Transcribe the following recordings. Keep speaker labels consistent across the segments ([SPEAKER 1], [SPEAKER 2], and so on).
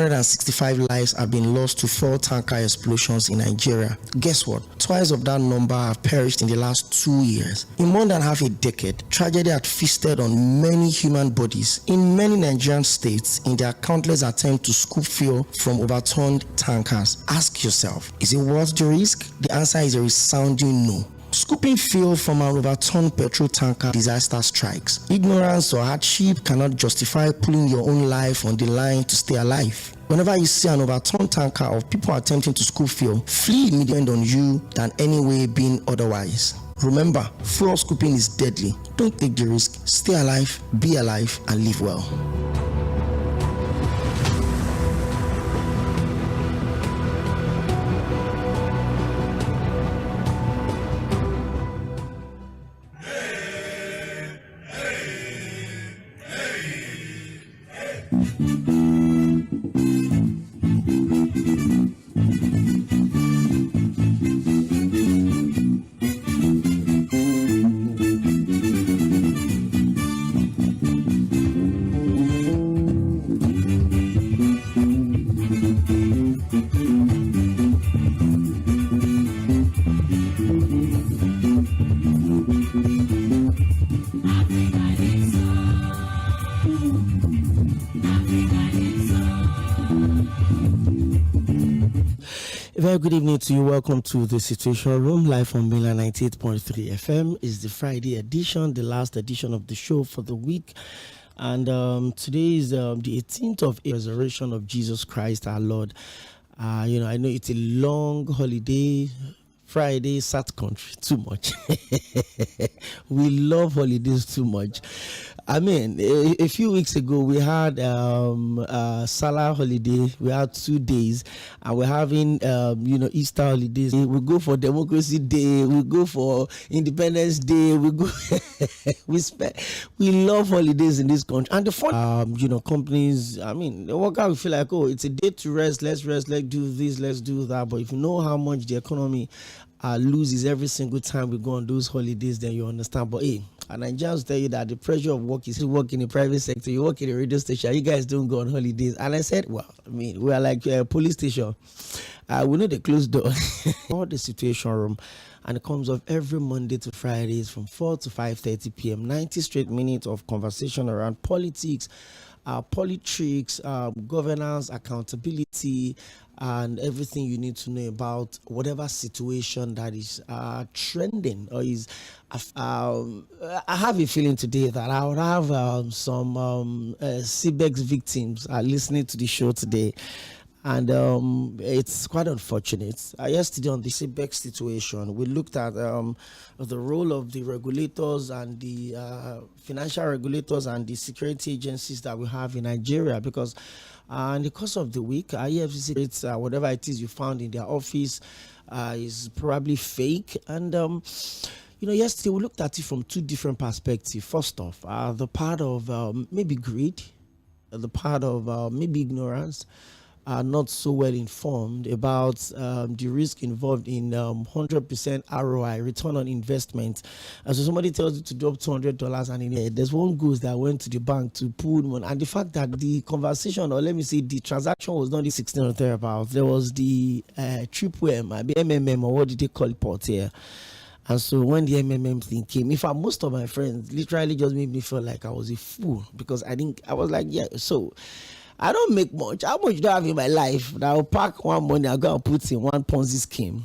[SPEAKER 1] 165 lives have been lost to fuel tanker explosions in Nigeria. Guess what? Twice of that number have perished in the last 2 years. In more than half a decade, tragedy had feasted on many human bodies in many Nigerian states in their countless attempts to scoop fuel from overturned tankers. Ask yourself, is it worth the risk? The answer is a resounding no. Scooping fuel from an overturned petrol tanker disaster strikes. Ignorance or hardship cannot justify putting your own life on the line to stay alive. Whenever you see an overturned tanker of people attempting to scoop fuel, flee immediately on you than any way being otherwise. Remember, fuel scooping is deadly. Don't take the risk. Stay alive, be alive, and live well. Very good evening to you. Welcome to the Situation Room, live on Mila 98.3 FM. It's the Friday edition, the last edition of the show for the week. And today is the 18th of Resurrection of Jesus Christ, our Lord. I know it's a long holiday. Friday, Sat country, too much. We love holidays too much. I mean, a few weeks ago, we had Salah holiday. We had 2 days, and we're having, Easter holidays. We go for Democracy Day. We go for Independence Day. We go. We love holidays in this country. And the fun, companies. I mean, the worker will feel like, oh, it's a day to rest. Let's rest. Let's do this. Let's do that. But if you know how much the economy loses every single time we go on those holidays, then you understand. But hey, and I just tell you that the pressure of work is still work in the private sector. You work in a radio station. You guys don't go on holidays. And I said, well, I mean, we are like a police station. We know the closed door. All the Situation Room, and it comes up every Monday to Fridays from 4 to 5:30 p.m. 90 straight minutes of conversation around politics, politics, governance, accountability, and everything you need to know about whatever situation that is trending or is. I have a feeling today that I would have some CBEX victims listening to the show today. And it's quite unfortunate. Yesterday on the CBEX situation, we looked at the role of the regulators and the financial regulators and the security agencies that we have in Nigeria, because in the course of the week, EFCC, whatever it is you found in their office is probably fake. And yesterday we looked at it from 2 different perspectives. First off, the part of maybe greed, the part of maybe ignorance, are not so well informed about the risk involved in 100% ROI, return on investment. And so somebody tells you to drop $200 and there's one goose that went to the bank to pull one. And the fact that the conversation, or let me say the transaction, was not the 16 or thereabouts. There was the triple M, MMM, or what did they call it, port here. And so when the MMM thing came, in fact, most of my friends literally just made me feel like I was a fool, because I was like, yeah, so I don't make much. How much do I have in my life that I'll pack one money, I'll go and put in one Ponzi scheme?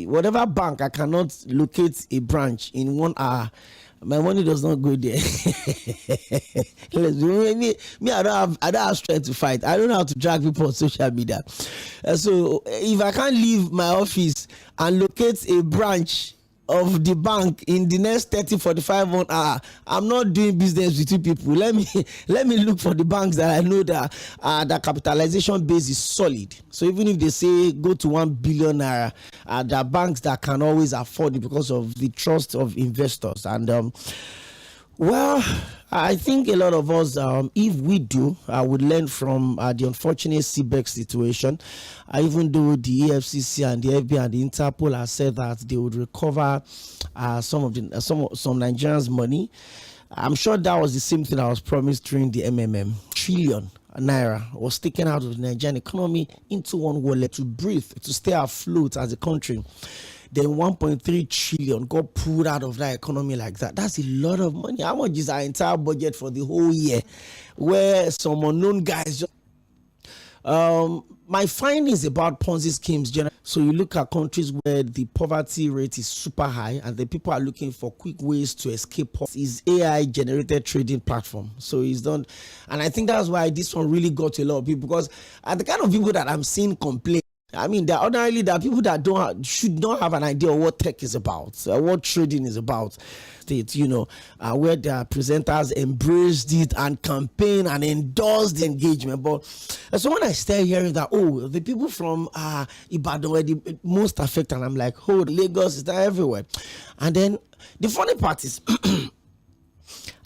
[SPEAKER 1] Whatever bank, I cannot locate a branch in 1 hour. My money does not go there. me, I don't have strength to fight. I don't know how to drag people on social media. So if I can't leave my office and locate a branch of the bank in the next 30-45 1 hour, I'm not doing business with 2 people. Let me look for the banks that I know that the capitalization base is solid. So even if they say go to 1 billion naira, there are banks that can always afford it because of the trust of investors. And well, I think a lot of us, if we do, would learn from the unfortunate CBEX situation. Even though the EFCC and the FBI and the Interpol have said that they would recover some Nigerians' money, I'm sure that was the same thing that was promised during the MMM. Trillion. naira was taken out of the Nigerian economy into one wallet to breathe, to stay afloat as a country. Then 1.3 trillion got pulled out of that economy like that. That's a lot of money. How much is our entire budget for the whole year? Where some unknown guys just my findings about Ponzi schemes generally. So you look at countries where the poverty rate is super high and the people are looking for quick ways to escape. Is AI generated trading platform. So it's done, and I think that's why this one really got to a lot of people, because the kind of people that I'm seeing complain. I mean, there are people that should not have an idea of what tech is about, what trading is about. Where the presenters embraced it and campaigned and endorsed the engagement. But so when I start hearing that, the people from Ibadan were the most affected, and I'm like, Lagos is there everywhere. And then the funny part is,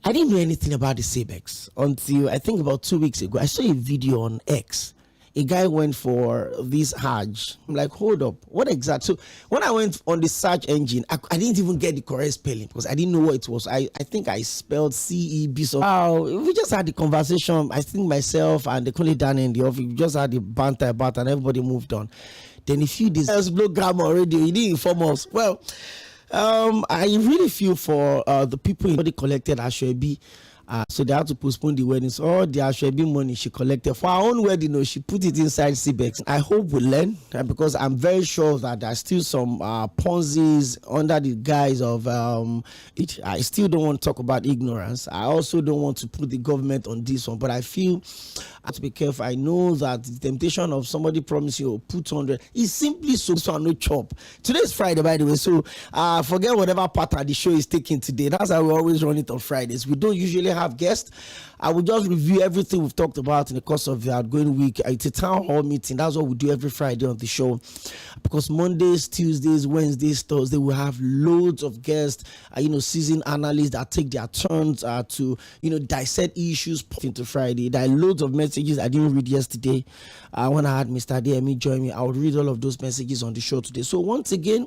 [SPEAKER 1] I didn't know anything about the SABEX until I think about 2 weeks ago. I saw a video on X. A guy went for this Hajj. I'm like, hold up, what exactly? So when I went on the search engine, I didn't even get the correct spelling because I didn't know what it was. I think I spelled CEB. So we just had the conversation. I think myself and the colleague down in the office, we just had the banter about, and everybody moved on. Then a few days, blow grammar radio. He didn't inform us. Well, I really feel for the people who collected Ashwebi. So they had to postpone the wedding. So all the Ashwebi money she collected for her own wedding, she put it inside CBEX. I hope we learn, because I'm very sure that there's still some Ponzi's under the guise of it. I still don't want to talk about ignorance. I also don't want to put the government on this one, but I feel I have to be careful. I know that the temptation of somebody promising you put 100 is simply so no chop. Today's Friday, by the way, so forget whatever pattern the show is taking today. That's how we always run it on Fridays. We don't usually have guests. I will just review everything we've talked about in the course of the outgoing week. It's a town hall meeting. That's what we do every Friday on the show, because Mondays, Tuesdays, Wednesdays, Thursdays, we have loads of guests, seasoned analysts that take their turns to dissect issues into Friday. There are loads of messages I didn't read yesterday. When I had Mr. Adeyemi join me, I will read all of those messages on the show today. So once again,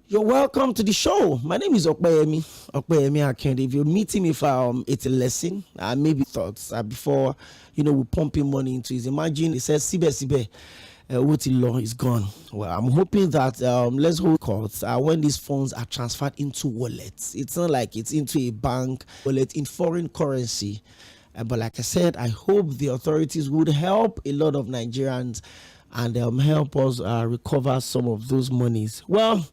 [SPEAKER 1] you're welcome to the show. My name is Oᴏᴜᴜ Akendi. If you're meeting me for it's a lesson, maybe thoughts before we pumping money into it. Imagine it says Sibe what law is gone. Well, I'm hoping that let's hold courts when these funds are transferred into wallets. It's not like it's into a bank wallet in foreign currency. But like I said, I hope the authorities would help a lot of Nigerians and help us recover some of those monies. Well,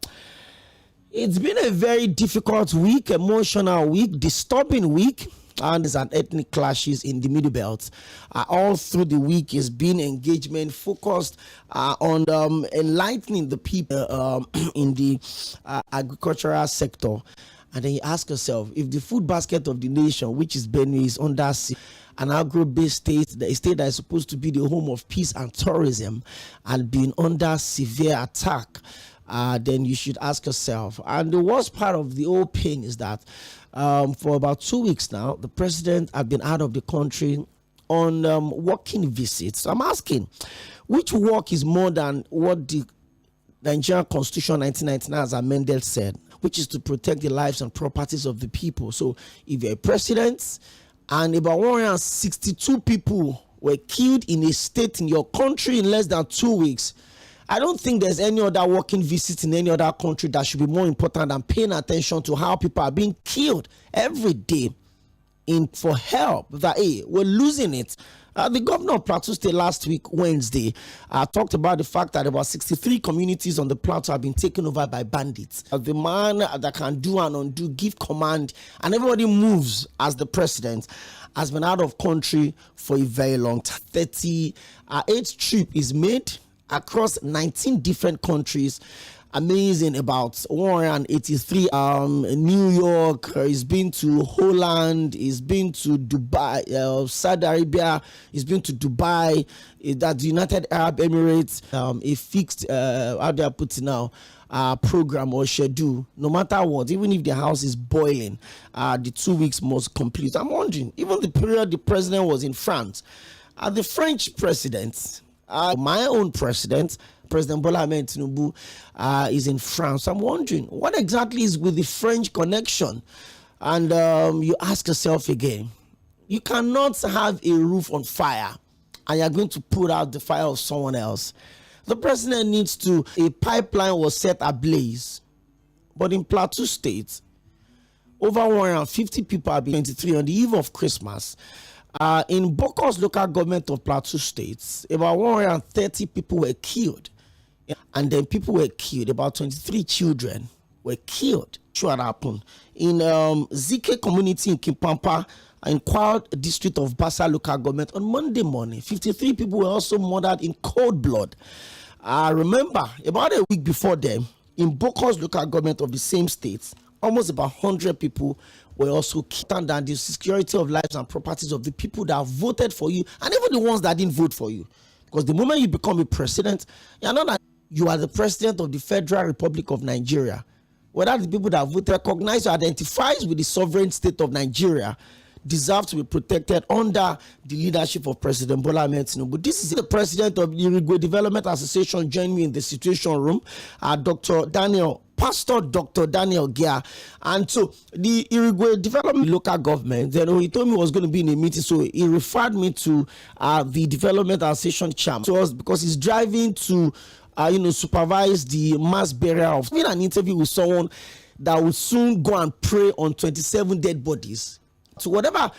[SPEAKER 1] it's been a very difficult week, emotional week, disturbing week, and there's an ethnic clashes in the Middle Belt. All through the week has been engagement focused on enlightening the people in the agricultural sector. And then you ask yourself, if the food basket of the nation, which is Benue, is under an agro-based state, a state that is supposed to be the home of peace and tourism, and being under severe attack, then you should ask yourself. And the worst part of the whole pain is that for about 2 weeks now, the president has been out of the country on working visits. So I'm asking, which work is more than what the Nigerian Constitution 1999 as amended said, which is to protect the lives and properties of the people? So if you're a president and about 162 people were killed in a state in your country in less than 2 weeks, I don't think there's any other working visit in any other country that should be more important than paying attention to how people are being killed every day for help. That we're losing it. The governor of Plateau State last week, Wednesday, talked about the fact that about 63 communities on the plateau have been taken over by bandits. The man that can do and undo, give command, and everybody moves as the president, has been out of country for a very long time. 38th trip is made across 19 different countries. Amazing, about 183. New York, he's been to Holland, he's been to Dubai, Saudi Arabia, he's been to Dubai, that the United Arab Emirates, a fixed, how do I put it now, program or schedule. No matter what, even if the house is boiling, the 2 weeks must complete. I'm wondering, even the period the president was in France, the French president, my own president, President Bola Ahmed Tinubu, is in France. I'm wondering, what exactly is with the French connection? And you ask yourself again, You cannot have a roof on fire and you're going to put out the fire of someone else. The president needs to, a pipeline was set ablaze. But in Plateau State, over 150 people have been 23 on the eve of Christmas. In Bokos local government of Plateau State, about 130 people were killed. And then people were killed. About 23 children were killed. What happened? In Zike community in Kimpampa, in Kwao district of Bassa local government, on Monday morning, 53 people were also murdered in cold blood. Remember, about a week before them, in Bokos local government of the same state, almost about 100 people were also killed, and the security of lives and properties of the people that voted for you, and even the ones that didn't vote for you. Because the moment you become a president, you're not that you are the president of the Federal Republic of Nigeria. Whether the people that vote recognize or identifies with the sovereign state of Nigeria deserve to be protected under the leadership of President Bola Ahmed Tinubu. This is the president of the Iṛigwe Development Association joined me in the Situation Room, Pastor Dr. Daniel Gia. And so the Iṛigwe Development local government, then he told me he was going to be in a meeting, so he referred me to the Development Association chairman. So because he's driving to supervise the mass burial of an interview with someone that will soon go and pray on 27 dead bodies. So whatever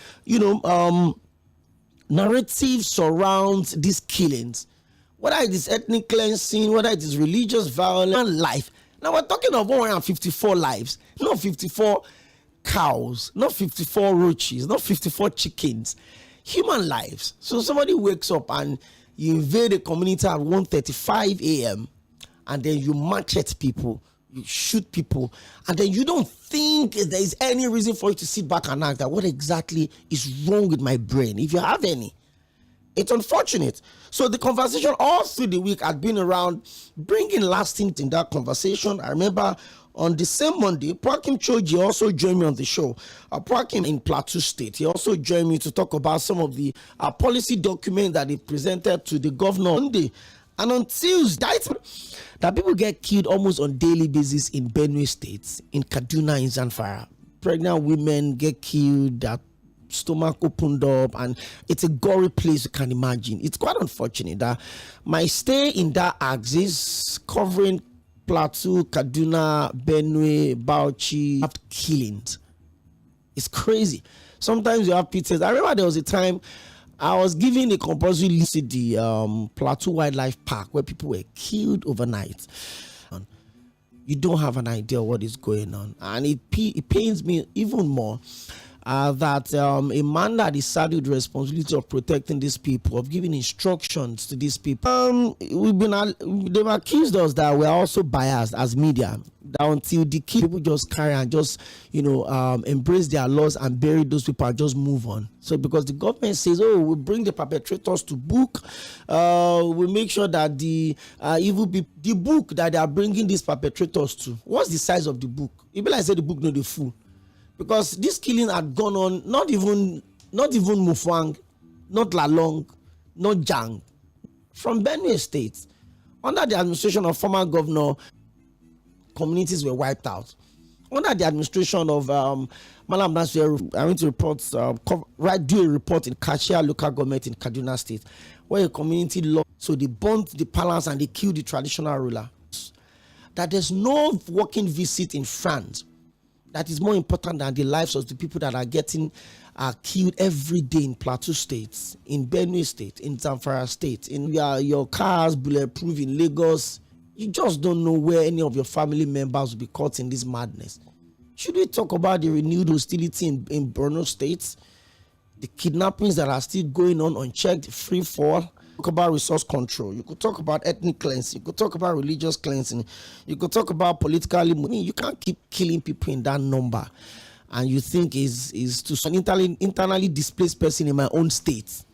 [SPEAKER 1] narrative surrounds these killings, whether it is ethnic cleansing, whether it is religious violence, life. Now we're talking of 154 lives, not 54 cows, not 54 roaches, not 54 chickens, human lives. So somebody wakes up and you invade a community at 1:35 a.m. and then you machete people, you shoot people, and then you don't think there is any reason for you to sit back and ask that what exactly is wrong with my brain, if you have any. It's unfortunate. So the conversation all through the week had been around bringing lasting in that conversation. I remember on the same Monday, Pwakim Choji also joined me on the show. Pwakim in Plateau State, he also joined me to talk about some of the policy documents that he presented to the governor on Monday. And on Tuesday, that people get killed almost on daily basis in Benue State, in Kaduna, in Zamfara. Pregnant women get killed, that stomach opened up, and it's a gory place you can imagine. It's quite unfortunate that my stay in that axis, covering Plateau, Kaduna, Benue, Bauchi, have killings. It's crazy. Sometimes you have pictures. I remember there was a time I was giving a compulsory list to the Plateau Wildlife Park where people were killed overnight. You don't have an idea what is going on, and it pains me even more that a man that is saddled with the responsibility of protecting these people, of giving instructions to these people, they've accused us that we're also biased as media, that until the people just carry and just embrace their laws and bury those people and just move on. So because the government says, oh, we'll bring the perpetrators to book, we'll make sure that the book that they are bringing these perpetrators to, what's the size of the book? It be like say the book not the full. Because this killing had gone on, not even Mufwang, not Lalong, not Jang, from Benue State. Under the administration of former governor, communities were wiped out. Under the administration of Malam Nasir, I went to do a report in Kashia local government in Kaduna State, where a community lost. So they burnt the palace and they killed the traditional ruler. That there's no working visit in France that is more important than the lives of the people that are getting killed every day in Plateau State, in Benue State, in Zamfara State, in your cars bulletproof in Lagos. You just don't know where any of your family members will be caught in this madness. Should we talk about the renewed hostility in Borno State, the kidnappings that are still going on unchecked, free fall? Talk about resource control. You could talk about ethnic cleansing. You could talk about religious cleansing. You could talk about political. You can't keep killing people in that number, and you think is to an internally displaced person in my own state.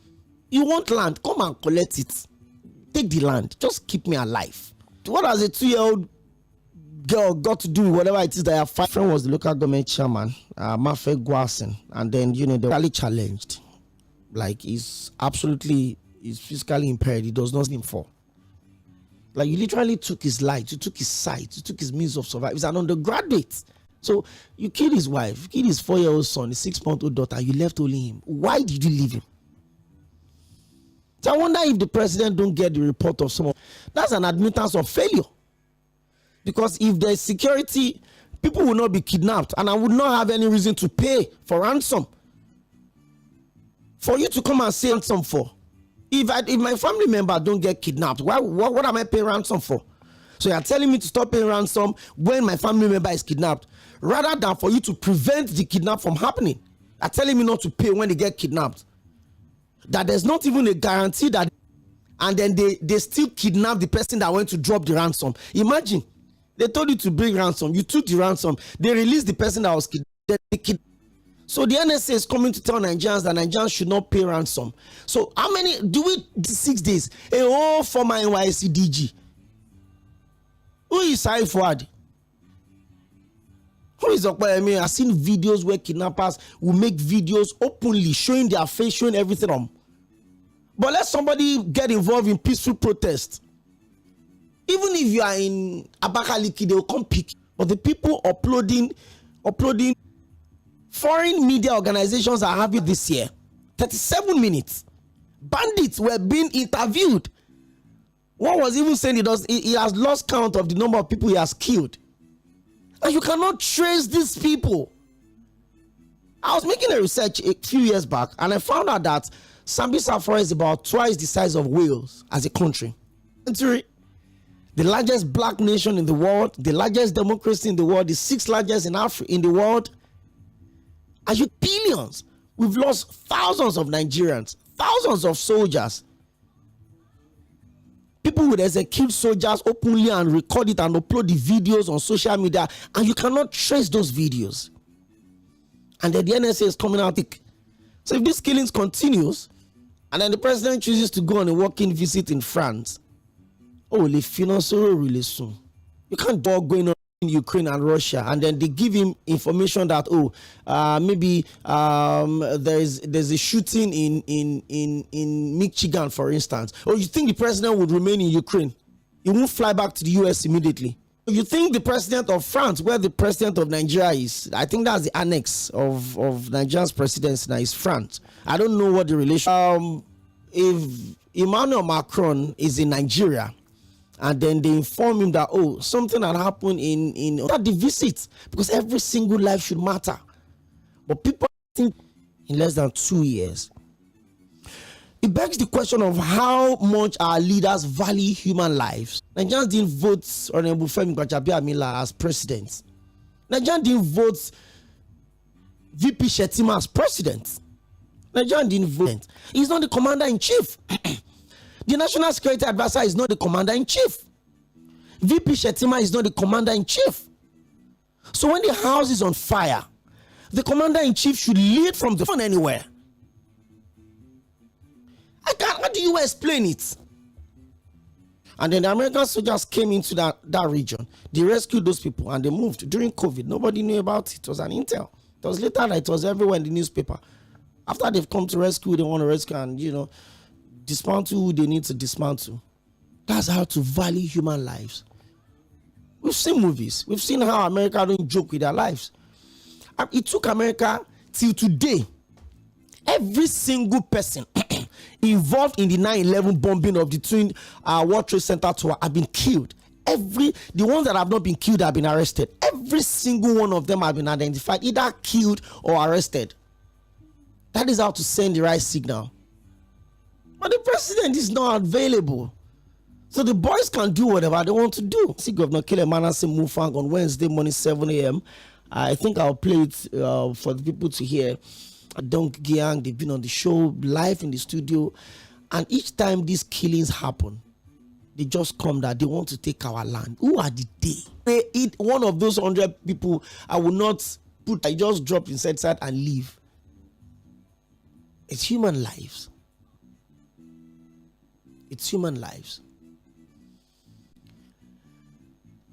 [SPEAKER 1] You want land? Come and collect it. Take the land. Just keep me alive. What has a 2-year-old girl got to do with whatever it is that your friend was the local government chairman, Mafe Gwasen, and then they really challenged. Like he's physically impaired. He does not for. Like you literally took his life, you took his sight, you took his means of survival. He's an undergraduate. So you killed his wife, you killed his 4-year-old son, his 6-month-old daughter, you left only him. Why did you leave him? So I wonder if the president don't get the report of someone. That's an admittance of failure. Because if there's security, people will not be kidnapped, and I would not have any reason to pay for ransom. For you to come and say ransom for. If my family member don't get kidnapped, what am I paying ransom for? So you're telling me to stop paying ransom when my family member is kidnapped, rather than for you to prevent the kidnap from happening. You're telling me not to pay when they get kidnapped. That there's not even a guarantee that, and then they still kidnap the person that went to drop the ransom. Imagine, they told you to bring ransom, you took the ransom, they released the person that was kidnapped. So the NSA is coming to tell Nigerians that Nigerians should not pay ransom. So how many do we? 6 days? A whole former NYSC DG. Who is Fuad? Who is Oᴘᴇyᴇ? I've seen videos where kidnappers will make videos openly showing their face, showing everything on. But let somebody get involved in peaceful protest. Even if you are in Abakaliki, they will come pick. But the people uploading foreign media organizations are having this year 37 minutes. Bandits were being interviewed. One was even saying he has lost count of the number of people he has killed. And you cannot trace these people. I was making a research a few years back, and I found out that Sambisa Forest is about twice the size of Wales as a country. The largest black nation in the world, the largest democracy in the world, the 6th largest in the world. As you billions, we've lost thousands of Nigerians, thousands of soldiers. People would execute soldiers openly and record it and upload the videos on social media, and you cannot trace those videos. And then the NSA is coming out. So if this killings continues, and then the president chooses to go on a walking visit in France, Lɪþ you can't go going on in Ukraine and Russia, and then they give him information that maybe there's a shooting in Michigan, for instance. Or you think the president would remain in Ukraine? He won't fly back to the US immediately. You think the president of France, where the president of Nigeria is, I think that's the annex of Nigeria's presidency now, is France. I don't know what the relation. If Emmanuel Macron is in Nigeria, and then they inform him that something had happened in the visit, because every single life should matter. But people think in less than 2 years. It begs the question of how much our leaders value human lives. Nigerians didn't vote Fᴏʟʟᴏᴡ as president. Nigerians didn't vote VP Shettima as president. Nigerians didn't vote. He's not the commander-in-chief. The National Security Advisor is not the commander-in-chief. VP Shettima is not the commander-in-chief. So when the house is on fire, the commander-in-chief should lead from the front anywhere. How do you explain it? And then the American soldiers came into that region. They rescued those people and they moved. During COVID, nobody knew about it. It was an intel. It was later that it was everywhere in the newspaper. After they've come to rescue, they want to rescue and, dismantle who they need to dismantle. That's how to value human lives. We've seen movies. We've seen how America don't joke with their lives. And it took America till today. Every single person involved in the 9/11 bombing of the Twin World Trade Center tower have been killed. The ones that have not been killed have been arrested. Every single one of them have been identified, either killed or arrested. That is how to send the right signal. But the president is not available. So the boys can do whatever they want to do. See Governor Manasseh Mufang on Wednesday morning, 7 a.m. I think I'll play it for the people to hear. Dunk Gang, they've been on the show live in the studio. And each time these killings happen, they just come that they want to take our land. Who are the they? Eat one of those 100 people. I will not put, I just drop inside and leave. It's human lives. It's human lives.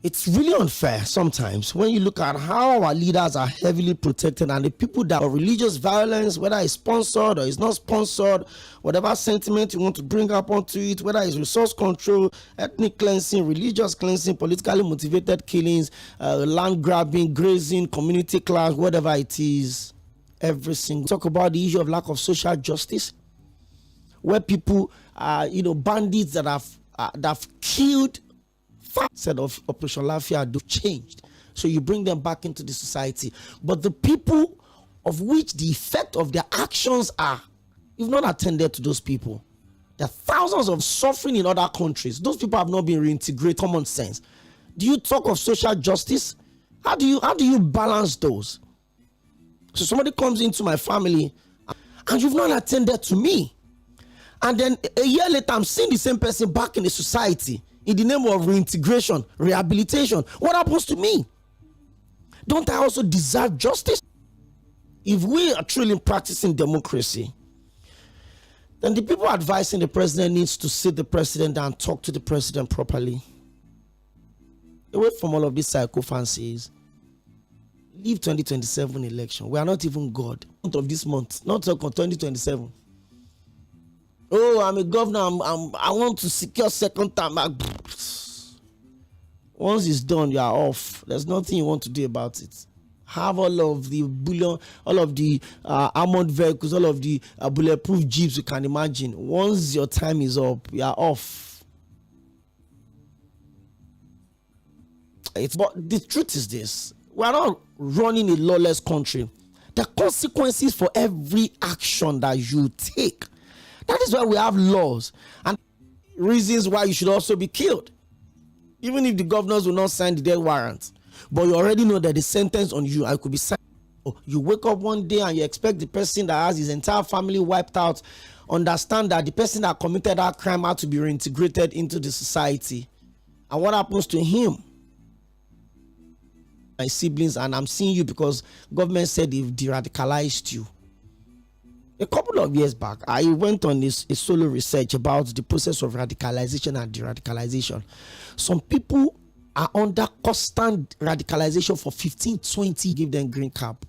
[SPEAKER 1] It's really unfair sometimes when you look at how our leaders are heavily protected, and the people that are religious violence, whether it's sponsored or it's not sponsored, whatever sentiment you want to bring up onto it, whether it's resource control, ethnic cleansing, religious cleansing, politically motivated killings, land grabbing, grazing, community clash, whatever it is, every single talk about the issue of lack of social justice, where people are, bandits that have killed. Said of Operation Lafia do changed, so you bring them back into the society, but the people of which the effect of their actions are, you've not attended to those people. There are thousands of suffering in other countries. Those people have not been reintegrated. Common sense. Do you talk of social justice? How do you balance those? So somebody comes into my family and you've not attended to me, and then a year later I'm seeing the same person back in the society in the name of reintegration, rehabilitation. What happens to me? Don't I also deserve justice? If we are truly practicing democracy, then the people advising the president needs to sit the president down and talk to the president properly. Away from all of these psycho fancies. Leave 2027 election. We are not even God. Of this month, not talk on 2027. Oh, I'm a governor. I want to secure second term. Once it's done, you are off. There's nothing you want to do about it. Have all of the bullion, all of the armored vehicles, all of the bulletproof jeeps you can imagine. Once your time is up, you are off. But the truth is this: we are not running a lawless country. There are consequences for every action that you take. That is why we have laws and reasons why you should also be killed. Even if the governors will not sign the death warrant, but you already know that the sentence on you, I could be signed. You wake up one day and you expect the person that has his entire family wiped out, understand that the person that committed that crime had to be reintegrated into the society. And what happens to him? My siblings, and I'm seeing you because government said they've de-radicalized you. A couple of years back, I went on a solo research about the process of radicalization and de-radicalization. Some people are under constant radicalization for 15, 20, give them green cap,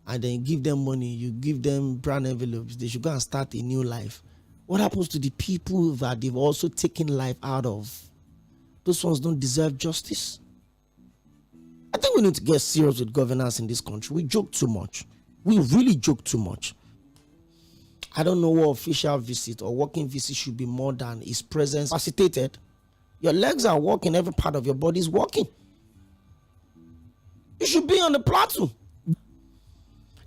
[SPEAKER 1] and then give them money, you give them brown envelopes, they should go and start a new life. What happens to the people that they've also taken life out of? Those ones don't deserve justice. I think we need to get serious with governance in this country. We joke too much. We really joke too much. I don't know what official visit or working visit should be more than his presence facilitated. Your legs are working, every part of your body is working. You should be on the plateau.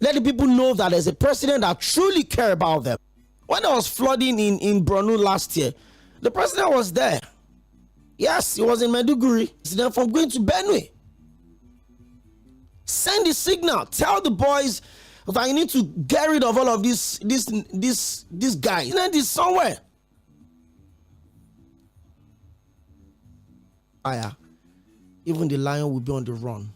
[SPEAKER 1] Let the people know that there's a president that truly cares about them. When there was flooding in Borno last year, the president was there. Yes, he was in Maiduguri. He's there from going to Benue. Send the signal. Tell the boys that you need to get rid of all of this guy. Isn't this somewhere? Even the lion will be on the run.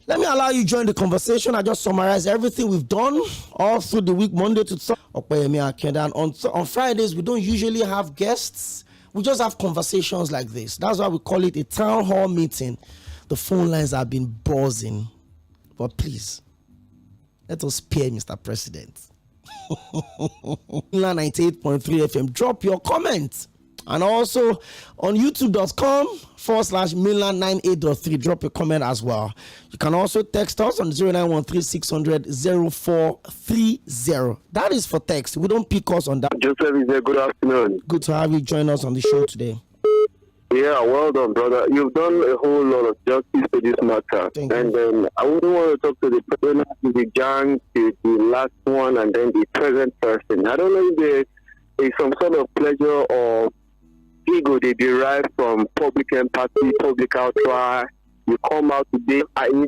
[SPEAKER 1] Let me allow you to join the conversation. I just summarize everything we've done all through the week, Monday to Sunday. And on Fridays, we don't usually have guests. We just have conversations like this. That's why we call it a town hall meeting. The phone lines have been buzzing. But please, let us spare Mr. President. 98.3 FM. Drop your comments. And also on youtube.com/Milan98.3. Drop a comment as well. You can also text us on 0913-600-0430. That is for text. We don't pick us on that.
[SPEAKER 2] Joseph is a good afternoon.
[SPEAKER 1] Good to have you join us on the show today.
[SPEAKER 2] Yeah, well done, brother. You've done a whole lot of justice to this matter.
[SPEAKER 1] Thank
[SPEAKER 2] and
[SPEAKER 1] you.
[SPEAKER 2] I wouldn't want to talk to the president, to the gang, to the last one, and then the present person. I don't know if there is some sort of pleasure or ego they derive from public empathy, public outcry. You come out today,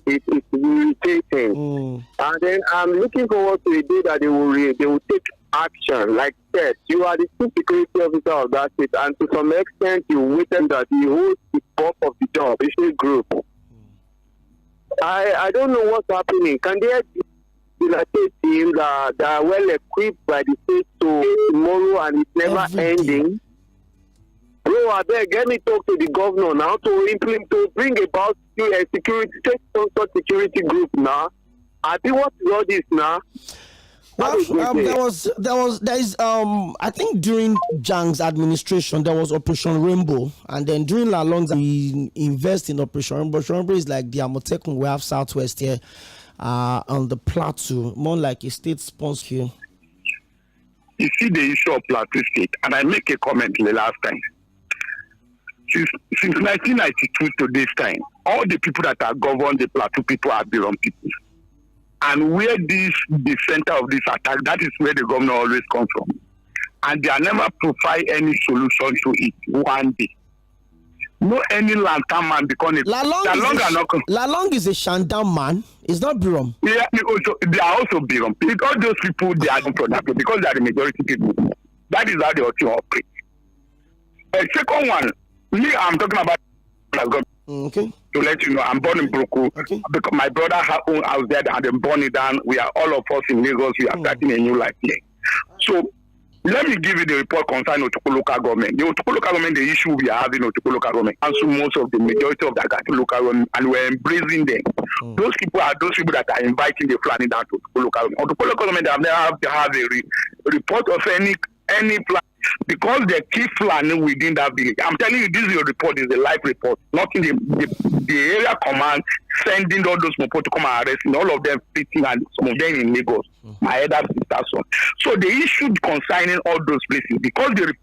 [SPEAKER 2] it's irritating. And then I'm looking forward to a day that they will take action. Like that, you are the chief security officer of that state, and to some extent, you witness that he holds the bulk of the job. It's a group. I don't know what's happening. Can there be a team that are well equipped by the state to tomorrow and it's never ending? Bro, I beg, let me talk to the governor now to implement, to bring about security, state-sponsored security group now. I think what is all this now?
[SPEAKER 1] Well, there is I think during Jang's administration there was Operation Rainbow, and then during Lalong's we invest in Operation Rainbow. Operation Rainbow is like the Amotekun we have southwest here on the plateau, more like a state sponsor.
[SPEAKER 3] You see the issue of Plateau State, and I make a comment the last time. Since 1992 to this time, all the people that are governed the Plateau people are Birom people. And where the center of this attack, that is where the governor always comes from. And they are never provide any solution to it one day. No any lantern man become a
[SPEAKER 1] Lalong is a Shandam man. It's not Birom.
[SPEAKER 3] Yeah, they are also Birom. All those people they are productive because they are the majority people. That is how they also operate. Second one, me I'm talking about
[SPEAKER 1] okay.
[SPEAKER 3] To let you know, I'm born in Brooklyn.
[SPEAKER 1] Okay.
[SPEAKER 3] Because my brother has own house there and then burn it down. We are all of us in Lagos. We are starting a new life here. So let me give you the report concerning Otukpo local government. The Otukpo local government, the issue we are having Otukpo local government, and so most of the majority of the Agati local government, and we're embracing them. Those people are those people that are inviting the Fulani down to Otukpo local government. Otukpo local government have never have a report of any plan. Because they keep flying within that village. I'm telling you, this is your report, is a live report. Not in the area command sending all those people to come and arrest, and all of them fitting and some of them in Lagos. My elder sister son. So they issued consigning all those places because the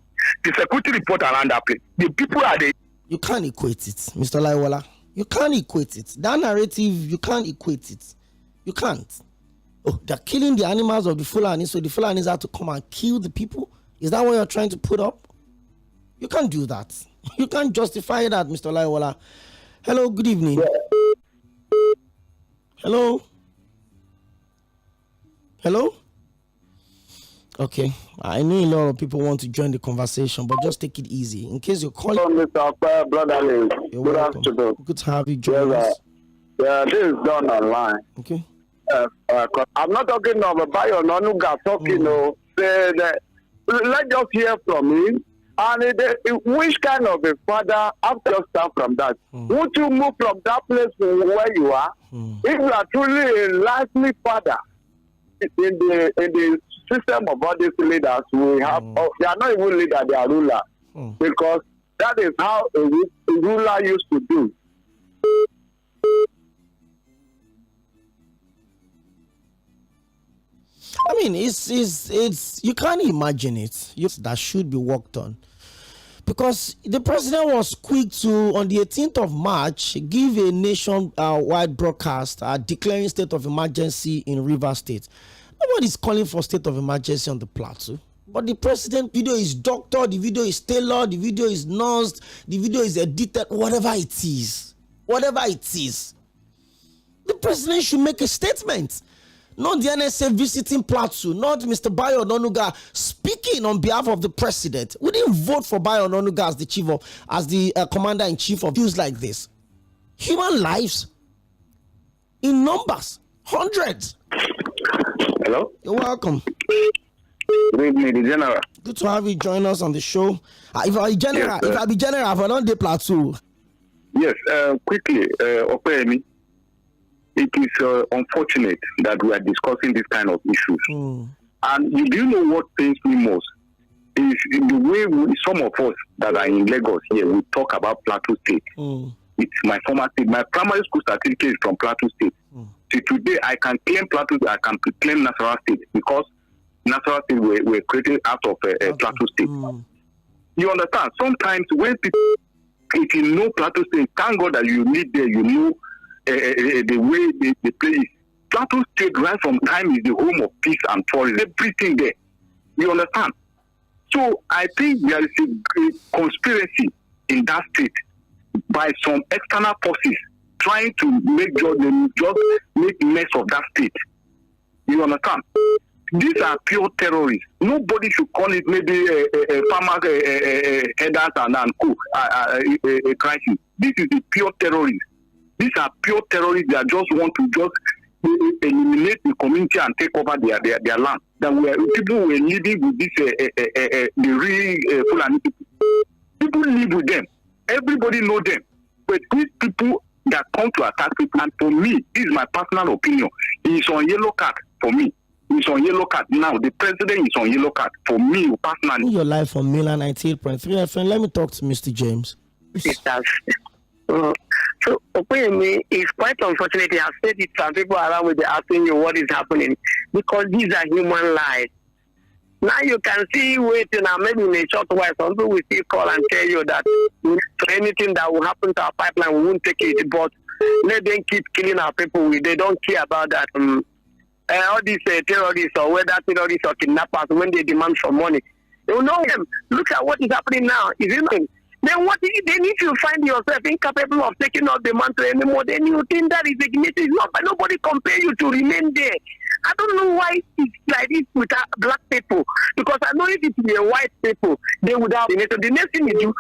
[SPEAKER 3] security report around that place. The people are the.
[SPEAKER 1] You can't equate it, Mr. Laiwola. You can't equate it. That narrative, you can't equate it. You can't. Oh, they're killing the animals of the Fulani, so the Fulanis have to come and kill the people. Is that what you're trying to put up? You can't do that. You can't justify that, Mr. Laiwola. Hello, good evening. Hello? Hello? Okay. I know a lot of people want to join the conversation, but just take it easy. In case you're calling...
[SPEAKER 2] Hello, Mr. Opa, brother.
[SPEAKER 1] Good afternoon. Good to have you join us.
[SPEAKER 2] Yeah, this is done online.
[SPEAKER 1] Okay.
[SPEAKER 2] I'm not talking of a Bayo Nonuga talking, say that. Let's just hear from him. And which kind of a father, after you start from that, would you move from that place where you are? If you are truly a lively father in the system of all these leaders we have, they are not even leaders, they are rulers. Because that is how a ruler used to do.
[SPEAKER 1] I mean, it's you can't imagine it. That should be worked on, because the president was quick to, on the 18th of March, give a nation-wide broadcast declaring state of emergency in Rivers State. Nobody's calling for state of emergency on the plateau, but the president video is doctored, the video is tailored, the video is nursed, the video is edited, whatever it is. The president should make a statement. Not the NSA visiting Plateau, not Mr. Bayo Onanuga speaking on behalf of the president. We didn't vote for Bayo Onanuga as the commander-in-chief of views like this. Human lives in numbers, hundreds.
[SPEAKER 2] Hello?
[SPEAKER 1] You're welcome.
[SPEAKER 2] Good evening, the General.
[SPEAKER 1] Good to have you join us on the show. If I be general, I don't do Plateau.
[SPEAKER 2] Yes, quickly, Okoyemi. It is unfortunate that we are discussing this kind of issues. And do you know what pains me most? Is in the way some of us that are in Lagos here, we talk about Plateau State. It's my former state. My primary school certificate is from Plateau State. Till today, I can claim Plateau, I can claim Nasarawa State because Nasarawa State were created out of Plateau State. You understand? Sometimes when people, if you know Plateau State, thank God that you live there, you know the way they play it. Plateau State right from time is the home of peace and tourism. Everything there. You understand? So I think there is a conspiracy in that state by some external forces trying to just make mess of that state. You understand? These are pure terrorists. Nobody should call it maybe a farmer headers and co a crisis. This is a pure terrorist. These are pure terrorists that just want to just eliminate the community and take over their land. That people were living with this the real Fulani people.
[SPEAKER 3] people live with them. Everybody know them. But these people that come to attack people, and for me, this is my personal opinion, he's on yellow card for me. He's on yellow card now. The president is on yellow card for me personally.
[SPEAKER 1] Your life on Mila 98.3 FM. Let me talk to Mr. James.
[SPEAKER 2] So, Okoyemi, it's quite unfortunate. I've said it, some people around with asking you what is happening because these are human lives. Now you can see waiting now, maybe in a short while, some people will still call and tell you that for anything that will happen to our pipeline, we won't take it. But let them keep killing our people. They don't care about that. All these terrorists or whether terrorists or kidnappers, when they demand for money, you know them. Look at what is happening now. Is it? Then what is it? Then if you find yourself incapable of taking up the mantle anymore, then you think that is ignited. It's not, but nobody compare you to remain there. I don't know why it's like this with black people. Because I know if it were white people, they would have been. So the next thing you do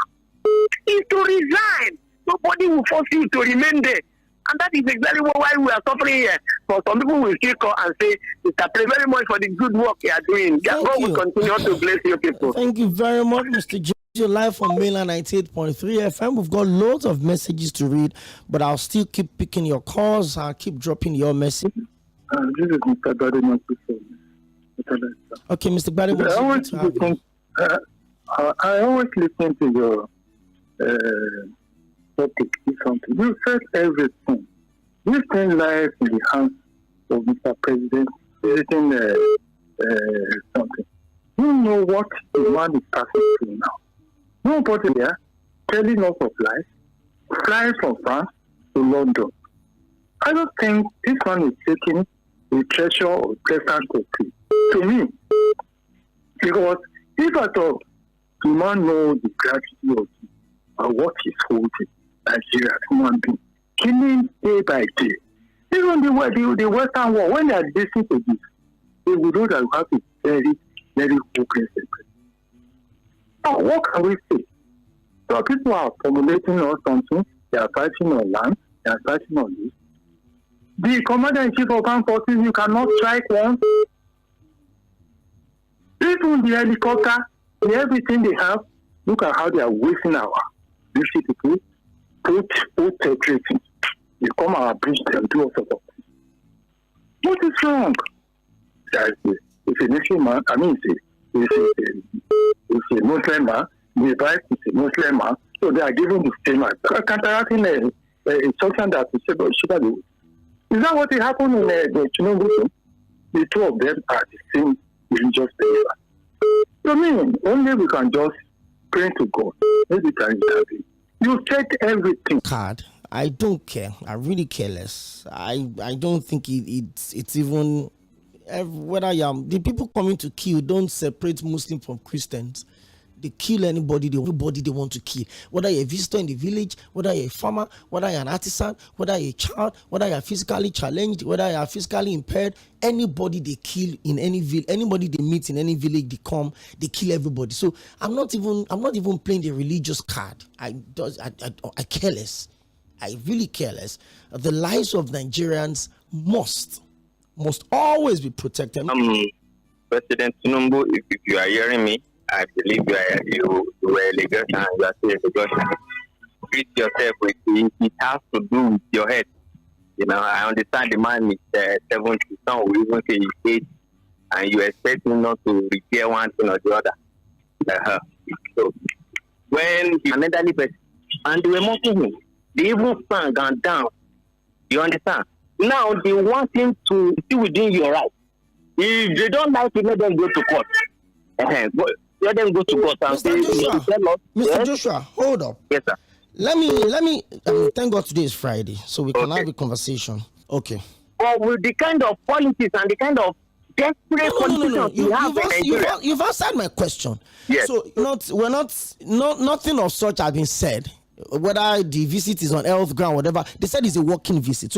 [SPEAKER 2] is to resign. Nobody will force you to remain there. And that is exactly why we are suffering here. But some people will still call and say, Mr. Pray very much for the good work you are doing. God will continue to bless you people.
[SPEAKER 1] Thank you very much, Mr. James. You're live from Mainland 98.3 FM. We've got loads of messages to read, but I'll still keep picking your calls. I'll keep dropping your message.
[SPEAKER 4] This is Mr. Bademont.
[SPEAKER 1] Okay, Mr. Bademont.
[SPEAKER 4] I always listen to your topic. You said everything. This thing lies in the hands of Mr. President. Everything something. You know what the man is passing through now. Nobody there telling us of life, flying from France to London. I don't think this one is taking the treasure of pleasant country to me. Because if at all the man knows the gravity of what he's holding, Nigeria, human being, killing day by day. Even the Western world, when they are listening to this, they would know that we have a very, very hopeless secret. Now, what can we say? So people are formulating or something, they are fighting on land, they are fighting on this. The commander-in-chief of armed forces, you cannot strike one. Even the helicopter, everything they have, look at how they are wasting our beauty people, put everything. They come and abuse them, do all sorts of things. What is wrong? It's a Muslim man, it's a Muslim man, the wife is a Muslim man, so they are giving the same counteracting instruction that we should do. Is that what happened in the Tᴏɪᴜᴜ? The two of them are the same religious believer. So only we can just pray to God. Maybe can intervene. You check everything.
[SPEAKER 1] Card. I don't care. I really care less. I don't think it's even whether I am the people coming to kill don't separate Muslim from Christians. They kill anybody they want to kill. Whether you're a visitor in the village, whether you're a farmer, whether you're an artisan, whether you're a child, whether you're physically challenged, whether you're physically impaired, anybody they kill in any village, anybody they meet in any village, they kill everybody. So I'm not even playing the religious card. I care less. I really care less. The lives of Nigerians must always be protected.
[SPEAKER 5] President Tinubu, if you are hearing me, I believe you were illegal and you are still illegal. Treat yourself with it. It has to do with your head. You know, I understand the man is 70, some will even say he's 8, and you expect him not to repair one thing or the other. So when an elderly person, and they were mocking him, they even sang and down. You understand? Now they want him to see within your right. If they don't like it, let them go to court. Let them go to court and say,
[SPEAKER 1] Mr. Joshua, hold up.
[SPEAKER 5] Yes, sir.
[SPEAKER 1] Let me thank God today is Friday, so we can have a conversation. Okay.
[SPEAKER 5] But with the kind of politics and the kind of desperate politicians you have in Nigeria.
[SPEAKER 1] You've answered my question.
[SPEAKER 5] Yes.
[SPEAKER 1] So nothing of such has been said. Whether the visit is on health ground, whatever, they said it's a working visit.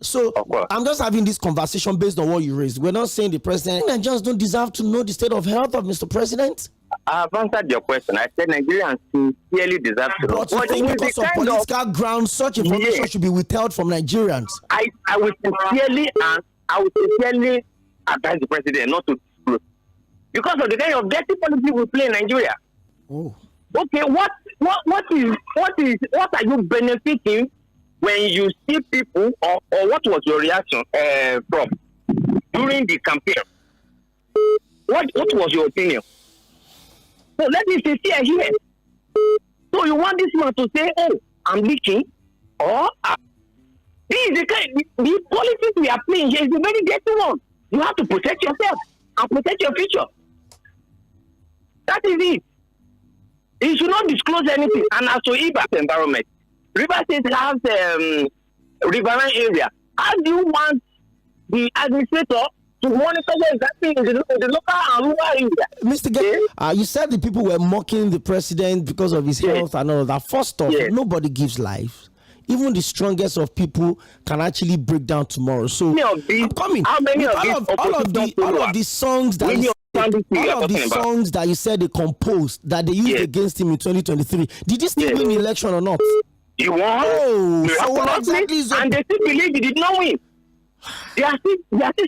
[SPEAKER 1] So I'm just having this conversation based on what you raised. We're not saying the president. Nigerians don't deserve to know the state of health of Mr. President.
[SPEAKER 5] I have answered your question. I said Nigerians sincerely deserve to know.
[SPEAKER 1] But you think because of political grounds, such information should be withheld from Nigerians?
[SPEAKER 5] I would sincerely advise the president not to disclose because of the kind of dirty policy we play in Nigeria.
[SPEAKER 1] Oh.
[SPEAKER 5] Okay, what what are you benefiting when you see people, or what was your reaction from during the campaign? What was your opinion? So let me say here. So you want this man to say, "Oh, I'm leaking," or this is the policies we are playing here is a very dirty one. You have to protect yourself and protect your future. That is it. He should not disclose anything. And as to Iba's environment, River State has riverine area. How do you want the administrator to monitor what is happening in the local and rural area?
[SPEAKER 1] Mr. Gay, you said the people were mocking the president because of his health and all that. First off, nobody gives life. Even the strongest of people can actually break down tomorrow. So I'm coming. How many of all of these songs that songs that you said they composed that they used against him in 2023, did he still win the election or not?
[SPEAKER 5] He won.
[SPEAKER 1] Oh, so what exactly is
[SPEAKER 5] and they still believe he did not win. They are still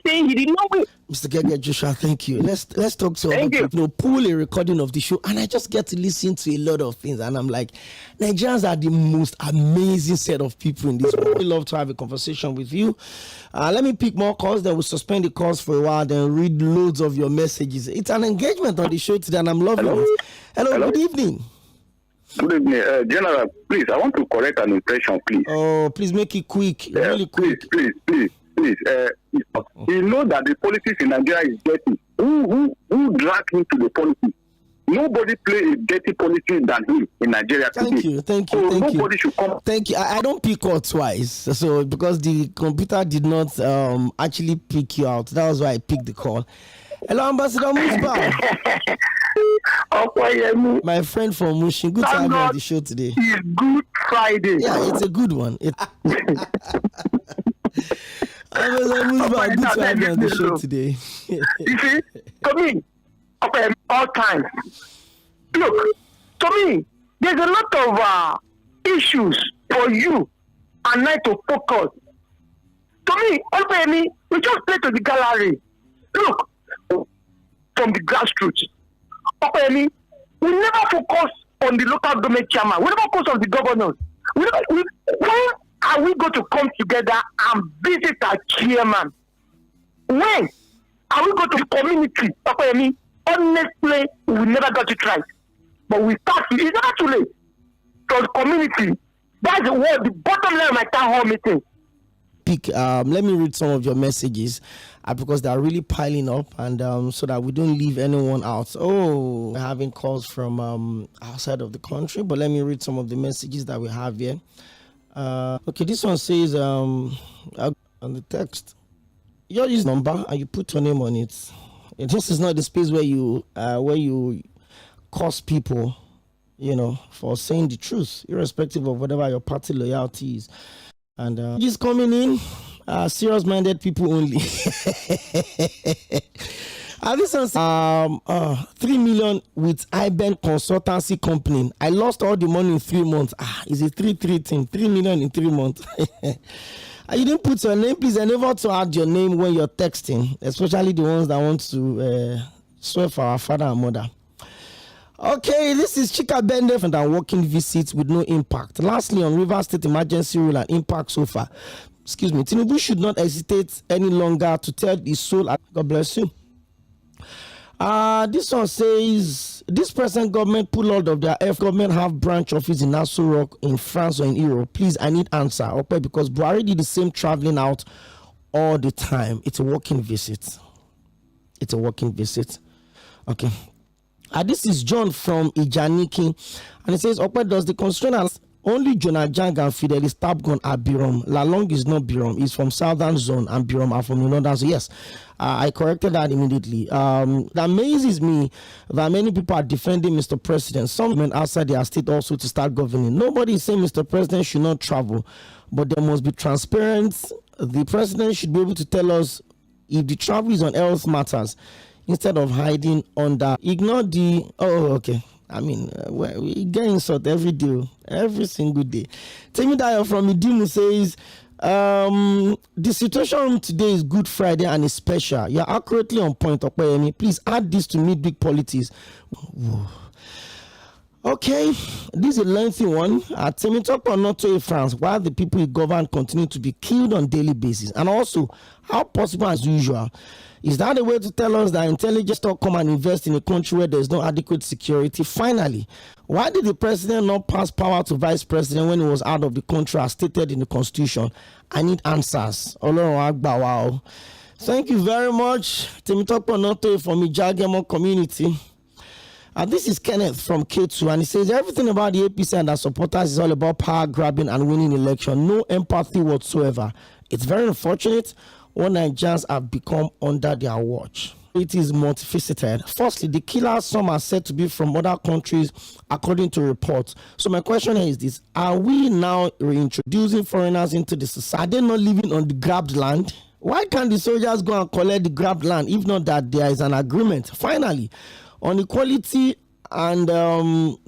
[SPEAKER 5] saying he did not win.
[SPEAKER 1] Mr. Gege Joshua, thank you. Let's talk to other people. Pull a recording of the show, and I just get to listen to a lot of things, and I'm like, Nigerians are the most amazing set of people in this world. We love to have a conversation with you. Let me pick more calls. Then we'll suspend the calls for a while, then read loads of your messages. It's an engagement on the show today, and I'm loving it. Hello, good evening.
[SPEAKER 3] Good evening, General. Please, I want to correct an impression, please.
[SPEAKER 1] Oh, please make it quick, really quick.
[SPEAKER 3] Please. You know that the politics in Nigeria is dirty. Who drag him to the politics? Nobody play a dirty politics than him in Nigeria today.
[SPEAKER 1] Thank you.
[SPEAKER 3] Nobody should come.
[SPEAKER 1] Thank you. I don't pick out twice, so because the computer did not actually pick you out, that was why I picked the call. Hello, Ambassador Musba. My friend from Mushin. Good to have you on the show today.
[SPEAKER 3] It's Good Friday.
[SPEAKER 1] Yeah, it's a good one. Ambassador Musba, good to have you on the show today.
[SPEAKER 4] You see, to me, all times. Look, to me, there's a lot of issues for you and I to focus. To me, we just play to the gallery. Look, from the grassroots. We never focus on the local government chairman. We never focus on the governors. When are we going to come together and visit our chairman? When are we going to the community? Honestly, we never got it right. But we start, it's never too late. So the community, that's the bottom line of my town hall meeting.
[SPEAKER 1] Let me read some of your messages because they are really piling up, and so that we don't leave anyone out. Oh, we're having calls from outside of the country, but let me read some of the messages that we have here. Okay, this one says on the text, your use number and you put your name on it. This is not the space where you curse people, for saying the truth, irrespective of whatever your party loyalty is. And just coming in, serious-minded people only. This one 3 million with IBEN consultancy company. I lost all the money in 3 months. Is it 3 thing? 3 million in 3 months. You didn't put your name, please. Endeavor to add your name when you're texting, especially the ones that want to swear for our father and mother. Okay, this is Chika Bende and working visits with no impact. Lastly, on Rivers State emergency rule and impact so far. Excuse me, Tinubu should not hesitate any longer to tell his soul. God bless you. This one says, this present government pull out of their government have branch office in Nassau Rock in France or in Europe. Please, I need answer. Okay, because Buhari did the same traveling out all the time. It's a working visit. Okay. This is John from Ijaniki, and it says, Ope, does the constitutional only Jonah Jang and Fidelis Tabgon are Birom? Lalong is not Birom, he's from Southern Zone, and Birom are from the Northern Zone. Yes, I corrected that immediately. That amazes me that many people are defending Mr. President. Some men outside their state also to start governing. Nobody is saying Mr. President should not travel, but there must be transparency. The president should be able to tell us if the travel is on health matters, instead of hiding under, ignore the, okay. I mean, we get insult every day, every single day. Temidayo from Idimu says, the situation today is Good Friday and it's special. You're accurately on point, Okpeyemi. Please add this to midweek politics. Okay, This is a lengthy one. Tᴜɪ̀nᴜ France, while the people he governed continue to be killed on daily basis. And also, how possible as usual? Is that a way to tell us that intelligence don't come and invest in a country where there's no adequate security? Finally, why did the president not pass power to vice president when he was out of the country as stated in the constitution? I need answers. Thank you very much. Tᴜɪ̀nᴜ from Ijagemo community. This is Kenneth from K2, and he says everything about the APC and their supporters is all about power grabbing and winning election. No empathy whatsoever. It's very unfortunate when Nigerians have become under their watch. It is multifaceted. Firstly, the killers, some are said to be from other countries, according to reports. So my question here is this: are we now reintroducing foreigners into the society? Are they not living on the grabbed land? Why can't the soldiers go and collect the grabbed land, if not that there is an agreement? Finally, on equality and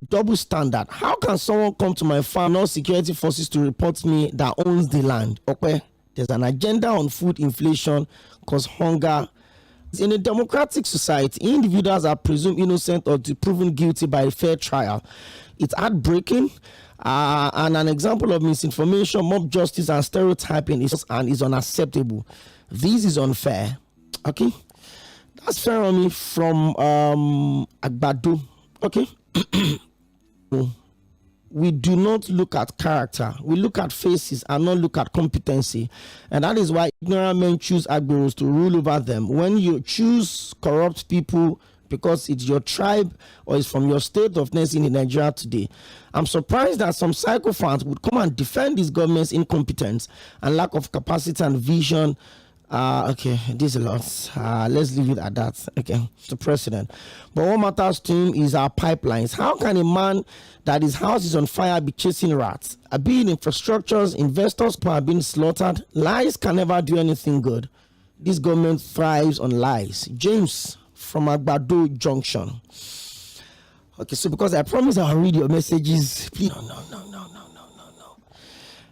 [SPEAKER 1] double standard, how can someone come to my farm, no security forces, to report me that owns the land? Okay, there's an agenda on food inflation cause hunger. In a democratic society, individuals are presumed innocent or proven guilty by a fair trial. It's heartbreaking and an example of misinformation, mob justice, and stereotyping is unacceptable. This is unfair. Okay, that's fair on me from Agbado. Okay. We do not look at character. We look at faces and not look at competency. And that is why ignorant men choose agberos to rule over them. When you choose corrupt people because it's your tribe or it's from your state of nation in Nigeria today, I'm surprised that some psychophants would come and defend this government's incompetence and lack of capacity and vision. Okay, this is a lot. Let's leave it at that. Okay, the president. But what matters to him is our pipelines. How can a man that his house is on fire be chasing rats? Being infrastructures, investors are being slaughtered. Lies can never do anything good. This government thrives on lies. James from Agbado Junction. Okay, so because I promise I'll read your messages. Please. No.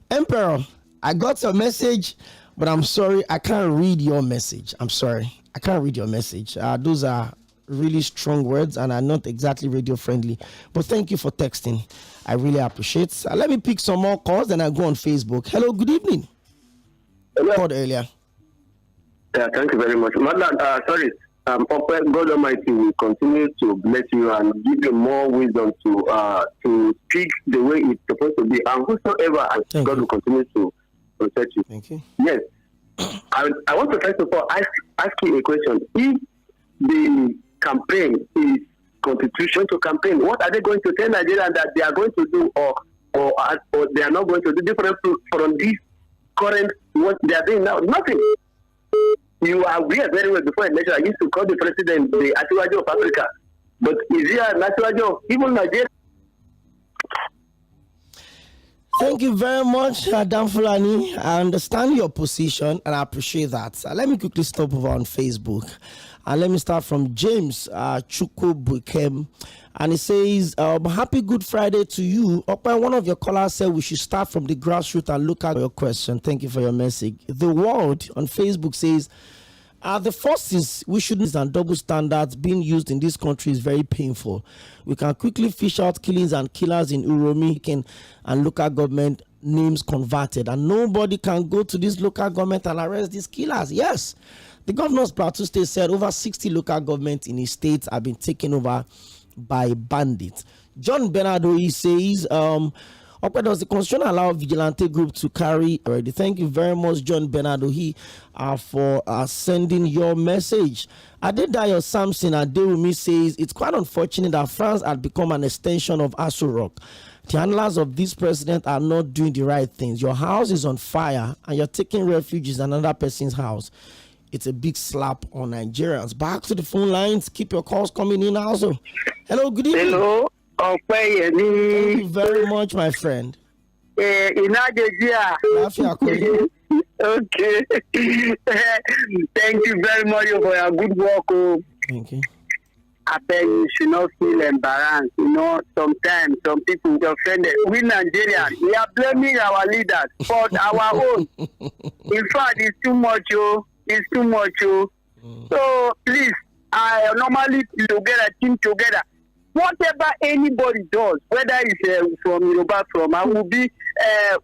[SPEAKER 1] Emperor, I got your message. But I'm sorry, I can't read your message. I'm sorry, I can't read your message. Those are really strong words and are not exactly radio friendly. But thank you for texting. I really appreciate it. Let me pick some more calls, then I go on Facebook. Hello, good evening.
[SPEAKER 2] Hello.
[SPEAKER 1] Called earlier.
[SPEAKER 2] Yeah, thank you very much. Madam, sorry. God Almighty will continue to bless you and give you more wisdom to speak the way it's supposed to be. And whosoever, God will continue to protect you.
[SPEAKER 1] Thank you.
[SPEAKER 2] Yes. I want to first of all ask you a question. If the campaign is constitution to campaign, what are they going to tell Nigerians that they are going to do or they are not going to do different from this current what they are doing now? Nothing. You are aware very well before election. I used to call the president the Asiwaju of Africa. But is he an Asiwaju of even Nigeria?
[SPEAKER 1] Thank you very much, Dan Fulani. I understand your position and I appreciate that. Let me quickly stop over on Facebook. And let me start from James Chukwubukem. And he says, happy Good Friday to you. One of your callers said we should start from the grassroots and look at your question. Thank you for your message. The World on Facebook says, the forces we shouldn't and double standards being used in this country is very painful. We can quickly fish out killings and killers in Uromi and local government names converted, and nobody can go to this local government and arrest these killers. Yes, the governor's Plateau State said over 60 local governments in his state have been taken over by bandits. John Bernardo, he says, does the constitution allow vigilante group to carry already? Thank you very much, John Bernardo, for sending your message. Adedayo Samson Aderumi says, it's quite unfortunate that France had become an extension of Aso Rock. The handlers of this president are not doing the right things. Your house is on fire and you're taking refuge in another person's house. It's a big slap on Nigerians. Back to the phone lines. Keep your calls coming in also. Hello, good evening.
[SPEAKER 2] Hello.
[SPEAKER 1] Thank you very much, my friend.
[SPEAKER 2] Okay. Thank you very much for your good work.
[SPEAKER 1] Thank you.
[SPEAKER 2] I beg you should not feel embarrassed. Sometimes some people get offended. We Nigerians, we are blaming our leaders for our own. In fact, it's too much, It's too much, So please, I normally team together. whatever anybody does, whether it's from Yoruba, I will be,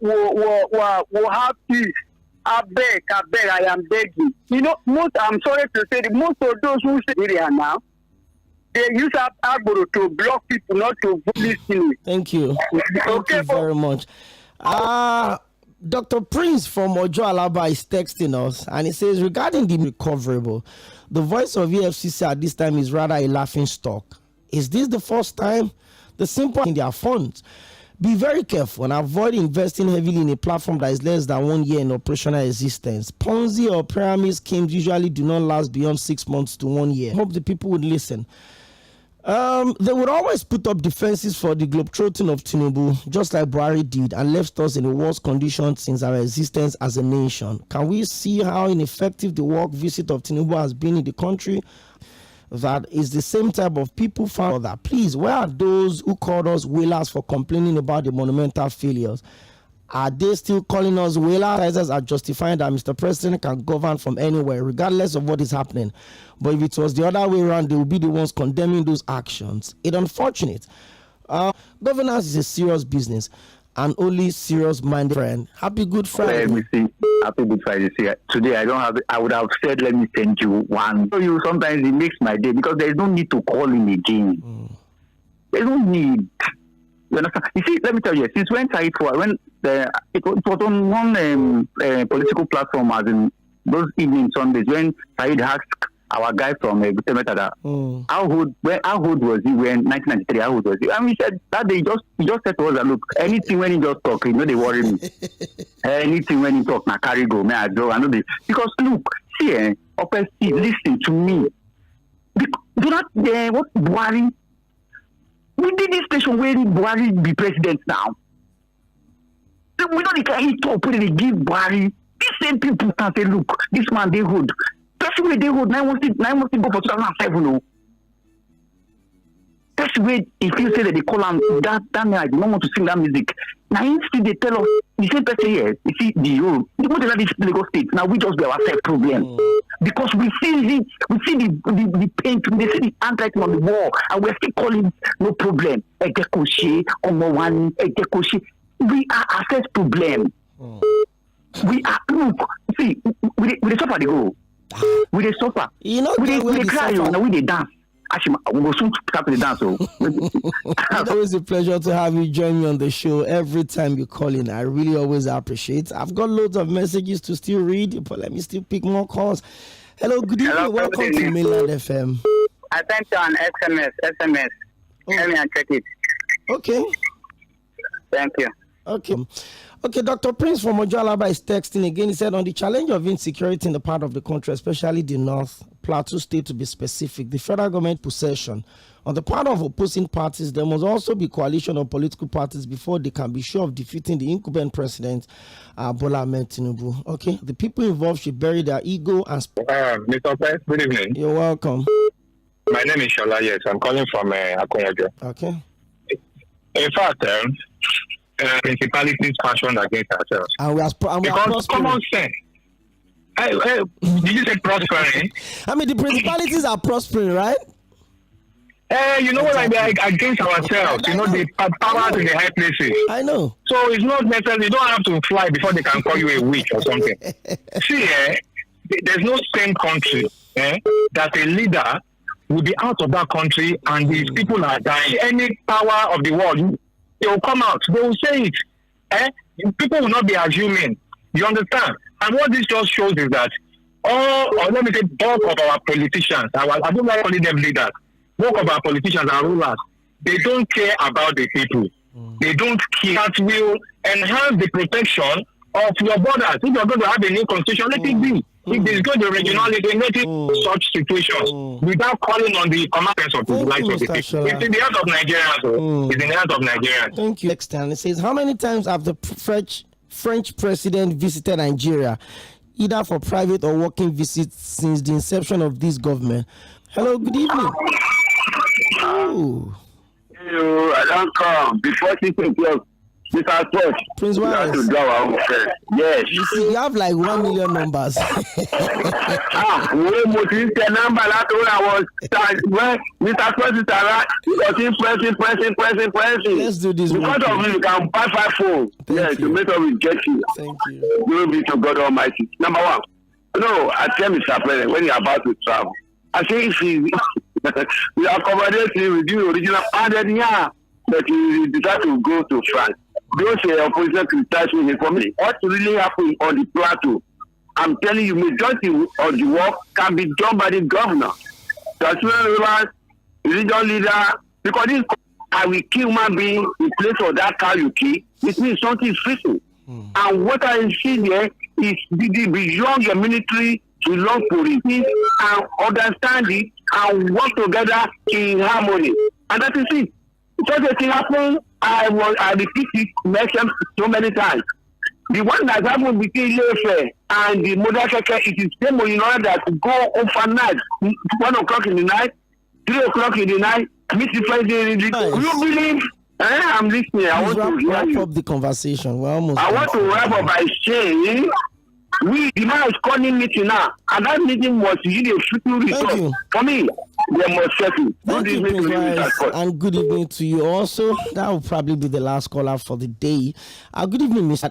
[SPEAKER 2] will have peace. I beg, I am begging. You know, I'm sorry to say, most of those who say area now, they use Agboro to block people, not to listen.
[SPEAKER 1] Thank you. Thank you very much. Dr. Prince from Ojo Alaba is texting us, and he says, regarding the recoverable, the voice of EFCC at this time is rather a laughing stock. Is this the first time? The simple in their funds. Be very careful and avoid investing heavily in a platform that is less than 1 year in operational existence. Ponzi or pyramid schemes usually do not last beyond 6 months to 1 year. Hope the people would listen. They would always put up defenses for the globetrotting of Tinubu, just like Buhari did, and left us in the worst condition since our existence as a nation. Can we see how ineffective the work visit of Tinubu has been in the country? That is the same type of people found that. Please, where are those who called us whalers for complaining about the monumental failures? Are they still calling us whalers? Are justifying that Mr. President can govern from anywhere, regardless of what is happening? But if it was the other way around, they will be the ones condemning those actions. It's unfortunate. Governance is a serious business, and only serious-minded friend. Happy Good Friday.
[SPEAKER 6] Let me see. Happy Good Friday. Today I don't have. I would have said, let me send you one. So you sometimes it makes my day because there is no need to call him again. There's no need. You understand? You see, let me tell you. Since when it was on one political platform, as in those evening Sundays, when Said asked our guy from 괊ᴜ, how old was he when 1993? How old was he? And we said that day he just said to us that, look, anything when he just talk, they worry me. Anything when he talk, na carry go, may I draw. I know this. Because look, see, listen to me. Do not what Buhari. We did this station where Buhari be president now. We know they talk when they give Buhari. These same people can say, look, this man they hold. That's the way they hold. 9 months go for 2007. That's the way if you say that they call him that man, I don't want to sing that music. Now instead they tell us the same person here, you see the road. What is that this Lagos State? Now we just be ourselves problem. Because we see the paint, we see the handwriting on the wall, and we're still calling no problem. We are ourselves problem. We are look, see, we suffer they go. We suffer. You know, we cry and we dance. Actually, we will soon start the dance.
[SPEAKER 1] It's always a pleasure to have you join me on the show every time you call in. I really always appreciate it. I've got loads of messages to still read, but let me still pick more calls. Hello, good evening.
[SPEAKER 2] Hello,
[SPEAKER 1] welcome to Mainland FM.
[SPEAKER 2] I sent you an SMS. Let me check it.
[SPEAKER 1] Okay.
[SPEAKER 2] Thank you.
[SPEAKER 1] Okay, Dr. Prince from Ojo Alaba is texting again. He said, on the challenge of insecurity in the part of the country, especially the North Plateau State to be specific, the federal government possession. On the part of opposing parties, there must also be coalition of political parties before they can be sure of defeating the incumbent president, Bola Ahmed Tinubu. Okay, the people involved should bury their ego and...
[SPEAKER 3] Mr. Prince, good evening.
[SPEAKER 1] You're welcome.
[SPEAKER 3] My name is Shola, yes. I'm calling from Akonwajo.
[SPEAKER 1] Okay.
[SPEAKER 3] In fact, principalities fashion against ourselves.
[SPEAKER 1] And we are
[SPEAKER 3] because common sense. Did you say prospering?
[SPEAKER 1] I mean, the principalities are prospering, right?
[SPEAKER 3] You know what I mean? Against ourselves. You know, the power in the high places.
[SPEAKER 1] I know.
[SPEAKER 3] So it's not necessarily, you don't have to fly before they can call you a witch or something. See, there's no same country that a leader will be out of that country and these people are dying. Any power of the world, they will come out. They will say it. People will not be assuming. You understand? And what this just shows is that or let me say, bulk of our politicians, I don't like calling them leaders, bulk of our politicians and rulers, they don't care about the people. They don't care. That will enhance the protection of your borders. If you're going to have a new constitution, let it be. If there's going to regionality, let it such situations without calling on the competence of the likes of the people. It's in the hands of Nigerians. It's in the hands of Nigerians.
[SPEAKER 1] Thank you. Next time, it says, how many times have the French president visited Nigeria, either for private or working visits, since the inception of this government? Hello, good evening.
[SPEAKER 2] I don't come before 6 o'clock.
[SPEAKER 7] Mr. Sports.
[SPEAKER 1] Prince
[SPEAKER 7] We have to
[SPEAKER 1] Wise.
[SPEAKER 7] do our own first. Yes.
[SPEAKER 1] You see, you have like 1 million numbers.
[SPEAKER 7] We must use the number that I was when Mr. Sports is around. He was pressing.
[SPEAKER 1] Let's do this.
[SPEAKER 7] Because of you, you can buy 5 phones. Yes, to make sure we get you.
[SPEAKER 1] Thank you.
[SPEAKER 7] Glory be to God Almighty. Number one. No, I tell Mr. President when you're about to travel. I say if we accommodate you with the original 100 years that you decide to go to France. Those opposition criticize me for me. What really happened on the plateau? I'm telling you, majority of the work can be done by the governor. The Tᴜɪ̀nᴜ religion leader, because this I will kill human being in place of that cow you kill. It means something is fishing. And what I see there is beyond your military to long police and understand it and work together in harmony. And that is it. Such a thing happened, I repeat it, mentioned so many times. The one that happened between Lɪਧᴇ and the mother Keke, it is same in order that to go overnight, 1 o'clock in the night, 3 o'clock in the night, meet the president.
[SPEAKER 1] Nice.
[SPEAKER 7] Do you believe? I'm listening. I want to
[SPEAKER 1] wrap
[SPEAKER 7] hear
[SPEAKER 1] up
[SPEAKER 7] you.
[SPEAKER 1] the conversation. We're almost
[SPEAKER 7] I want to wrap up by saying, the man is calling meeting now, and that meeting was really a fruitful result.
[SPEAKER 1] you.
[SPEAKER 7] For me, they must settle.
[SPEAKER 1] Thank you, Prince Wise, and good evening to you also. That will probably be the last caller for the day. Good evening, Mr.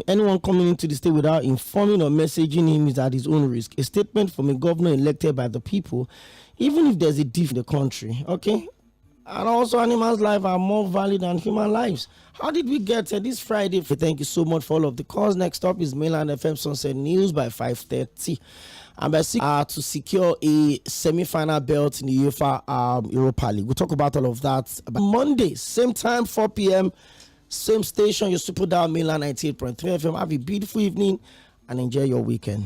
[SPEAKER 1] Anyone coming into the state without informing or messaging him is at his own risk. A statement from a governor elected by the people, even if there's a diff in the country, okay? And also, animals' lives are more valid than human lives. How did we get here this Friday? Thank you so much for all of the calls. Next up is Mainland FM Sunset News by 5:30. And by 6 to secure a semi-final belt in the UEFA Europa League. We'll talk about all of that. But Monday, same time, 4 p.m., same station, your Super Dial Mainland 98.3 FM. Have a beautiful evening and enjoy your weekend.